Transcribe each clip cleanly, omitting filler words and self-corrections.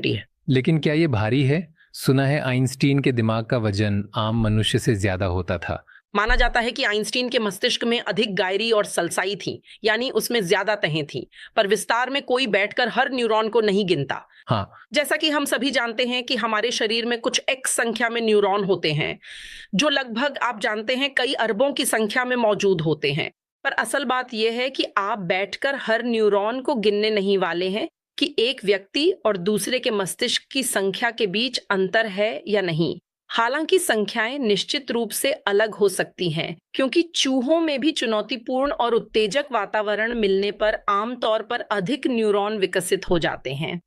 है। लेकिन क्या ये भारी है? सुना है आइंस्टीन के दिमाग का वजन आम मनुष्य से ज्यादा होता था। माना जाता है कि आइंस्टीन के मस्तिष्क में अधिक गायरी और सलसाई थी, यानी उसमें ज्यादा तहें थीं, पर विस्तार में कोई बैठकर हर न्यूरॉन को नहीं गिनता। हाँ, जैसा कि हम सभी जानते हैं कि हमारे शरीर में कुछ एक्स संख्या में न्यूरॉन होते हैं, जो लगभग आप जानते हैं कई अरबों की संख्या में मौजूद होते हैं। पर असल बात यह है कि आप बैठकर हर न्यूरॉन को गिनने नहीं वाले हैं कि एक व्यक्ति और दूसरे के मस्तिष्क की संख्या के बीच अंतर है या नहीं। हालांकि संख्याएं निश्चित रूप से अलग हो सकती हैं, क्योंकि चूहों में भी चुनौतीपूर्ण और उत्तेजक वातावरण मिलने पर आमतौर पर अधिक न्यूरॉन विकसित हो जाते हैं।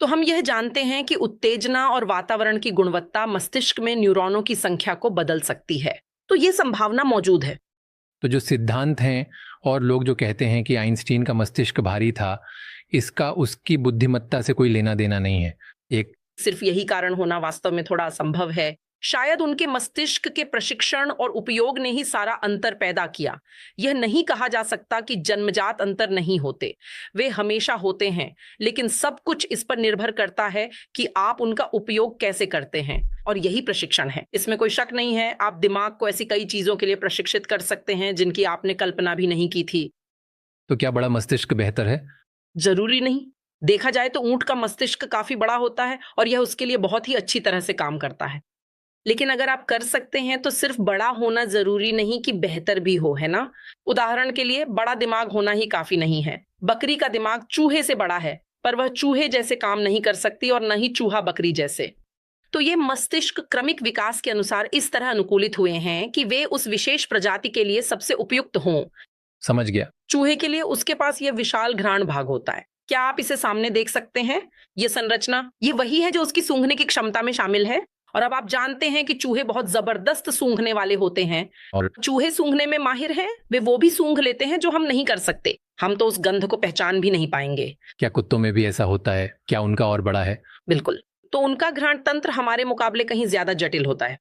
तो हम यह जानते हैं कि उत्तेजना और वातावरण की गुणवत्ता मस्तिष्क में न्यूरॉनों की संख्या को बदल सकती है। तो ये संभावना मौजूद है। तो जो सिद्धांत हैं और लोग जो कहते हैं कि आइंस्टीन का मस्तिष्क भारी था, इसका उसकी बुद्धिमत्ता से कोई लेना देना नहीं है। एक सिर्फ यही कारण होना वास्तव में थोड़ा असंभव है। शायद उनके मस्तिष्क के प्रशिक्षण और उपयोग ने ही सारा अंतर पैदा किया। यह नहीं कहा जा सकता कि जन्मजात अंतर नहीं होते, वे हमेशा होते हैं, लेकिन सब कुछ इस पर निर्भर करता है कि आप उनका उपयोग कैसे करते हैं, और यही प्रशिक्षण है। इसमें कोई शक नहीं है, आप दिमाग को ऐसी कई चीजों के लिए प्रशिक्षित कर सकते हैं जिनकी आपने कल्पना भी नहीं की थी। तो क्या बड़ा मस्तिष्क बेहतर है? जरूरी नहीं। देखा जाए तो ऊंट का मस्तिष्क काफी बड़ा होता है और यह उसके लिए बहुत ही अच्छी तरह से काम करता है। लेकिन अगर आप कर सकते हैं तो सिर्फ बड़ा होना जरूरी नहीं कि बेहतर भी हो, है ना? उदाहरण के लिए बड़ा दिमाग होना ही काफी नहीं है। बकरी का दिमाग चूहे से बड़ा है, पर वह चूहे जैसे काम नहीं कर सकती और न ही चूहा बकरी जैसे। तो ये मस्तिष्क क्रमिक विकास के अनुसार इस तरह अनुकूलित हुए हैं कि वे उस विशेष प्रजाति के लिए सबसे उपयुक्त हों। समझ गया। चूहे के लिए उसके पास यह विशाल घ्राण भाग होता है। क्या आप इसे सामने देख सकते हैं? ये संरचना, ये वही है जो उसकी सूंघने की क्षमता में शामिल है। और अब आप जानते हैं कि चूहे बहुत जबरदस्त सूंघने वाले होते हैं। और चूहे सूंघने में माहिर हैं, वे वो भी सूंघ लेते हैं जो हम नहीं कर सकते। हम तो उस गंध को पहचान भी नहीं पाएंगे। क्या कुत्तों में भी ऐसा होता है? क्या उनका और बड़ा है? बिल्कुल। तो उनका घ्राण तंत्र हमारे मुकाबले कहीं ज्यादा जटिल होता है।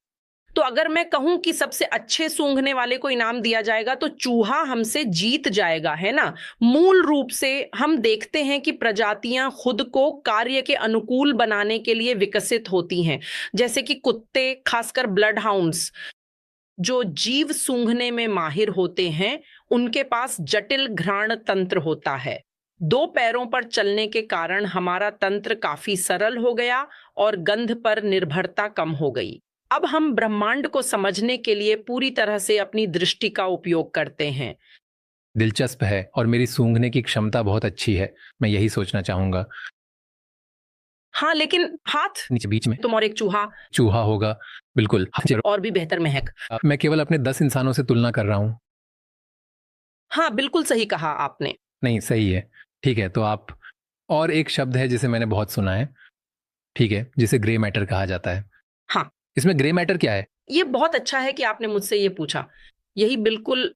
तो अगर मैं कहूं कि सबसे अच्छे सूंघने वाले को इनाम दिया जाएगा तो चूहा हमसे जीत जाएगा, है ना? मूल रूप से हम देखते हैं कि प्रजातियां खुद को कार्य के अनुकूल बनाने के लिए विकसित होती हैं। जैसे कि कुत्ते, खासकर ब्लड हाउंड्स, जो जीव सूंघने में माहिर होते हैं, उनके पास जटिल घ्राण तंत्र होता है। दो पैरों पर चलने के कारण हमारा तंत्र काफी सरल हो गया और गंध पर निर्भरता कम हो गई। अब हम ब्रह्मांड को समझने के लिए पूरी तरह से अपनी दृष्टि का उपयोग करते हैं। दिलचस्प है, और मेरी सूंघने की क्षमता बहुत अच्छी है। मैं यही सोचना चाहूंगा। हाँ, लेकिन हाथ, नीचे बीच में तुम और एक चूहा चूहा होगा। बिल्कुल। और भी बेहतर महक। मैं केवल अपने 10 इंसानों से तुलना कर रहा हूँ। हाँ, बिल्कुल सही कहा आपने। नहीं, सही है। ठीक है, तो आप, और एक शब्द है जिसे मैंने बहुत सुना है, ठीक है, जिसे ग्रे मैटर कहा जाता है। हाँ, इसमें ग्रे मैटर क्या है? ये बहुत अच्छा है कि आपने मुझसे ये पूछा। यही बिल्कुल,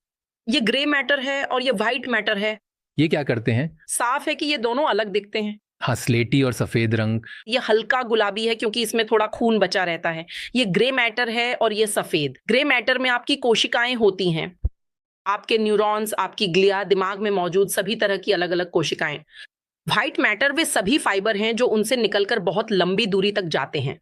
ये ग्रे मैटर है और ये व्हाइट मैटर है। ये क्या करते हैं? साफ है कि ये दोनों अलग दिखते हैं। हाँ, स्लेटी और सफेद रंग। ये हल्का गुलाबी है क्योंकि इसमें थोड़ा खून बचा रहता है। ये ग्रे मैटर है और ये सफेद। ग्रे मैटर में आपकी कोशिकाएं होती हैं, आपके न्यूरॉन्स, आपकी ग्लिया, दिमाग में मौजूद सभी तरह की अलग अलग कोशिकाएं। व्हाइट मैटर वे सभी फाइबर हैं जो उनसे निकलकर बहुत लंबी दूरी तक जाते हैं।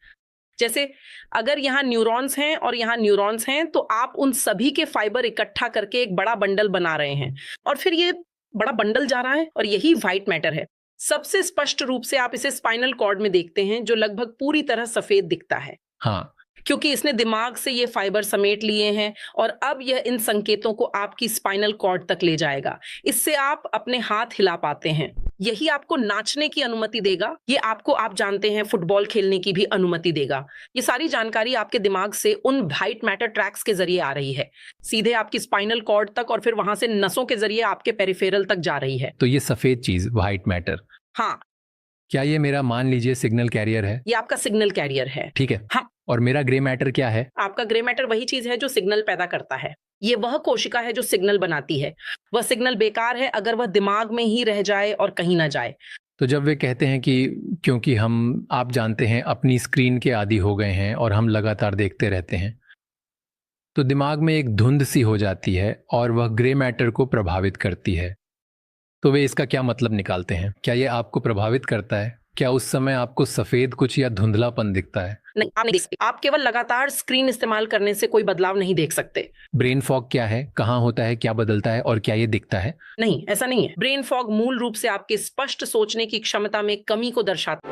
जैसे अगर यहाँ न्यूरॉन्स हैं और यहाँ न्यूरॉन्स हैं, तो आप उन सभी के फाइबर इकट्ठा करके एक बड़ा बंडल बना रहे हैं, और फिर ये बड़ा बंडल जा रहा है, और यही व्हाइट मैटर है। सबसे स्पष्ट रूप से आप इसे स्पाइनल कॉर्ड में देखते हैं, जो लगभग पूरी तरह सफेद दिखता है। हाँ, क्योंकि इसने दिमाग से ये फाइबर समेट लिए हैं, और अब यह इन संकेतों को आपकी स्पाइनल कॉर्ड तक ले जाएगा। इससे आप अपने हाथ हिला पाते हैं। यही आपको नाचने की अनुमति देगा। ये आपको, आप जानते हैं, फुटबॉल खेलने की भी अनुमति देगा। ये सारी जानकारी आपके दिमाग से उन व्हाइट मैटर ट्रैक्स के जरिए आ रही है, सीधे आपकी स्पाइनल कॉर्ड तक, और फिर वहां से नसों के जरिए आपके पेरिफेरल तक जा रही है। तो ये सफेद चीज व्हाइट मैटर, हाँ, क्या ये मेरा, मान लीजिए, सिग्नल कैरियर है? ये आपका सिग्नल कैरियर है। ठीक है। हाँ, और मेरा ग्रे मैटर क्या है? आपका ग्रे मैटर वही चीज है जो सिग्नल पैदा करता है। ये वह कोशिका है जो सिग्नल बनाती है। वह सिग्नल बेकार है अगर वह दिमाग में ही रह जाए और कहीं ना जाए। तो जब वे कहते हैं कि क्योंकि हम, आप जानते हैं, अपनी स्क्रीन के आदी हो गए हैं और हम लगातार देखते रहते हैं, तो दिमाग में एक धुंध सी हो जाती है और वह ग्रे मैटर को प्रभावित करती है। तो वे इसका क्या मतलब निकालते हैं? क्या ये आपको प्रभावित करता है? क्या उस समय आपको सफेद कुछ या धुंधलापन दिखता है? नहीं, आप नहीं देख सकते। आप केवल लगातार स्क्रीन इस्तेमाल करने से कोई बदलाव नहीं देख सकते। ब्रेन फॉग क्या है, कहाँ होता है, क्या बदलता है और क्या ये दिखता है? नहीं, ऐसा नहीं है। ब्रेन फॉग मूल रूप से आपके स्पष्ट सोचने की क्षमता में कमी को दर्शाता है।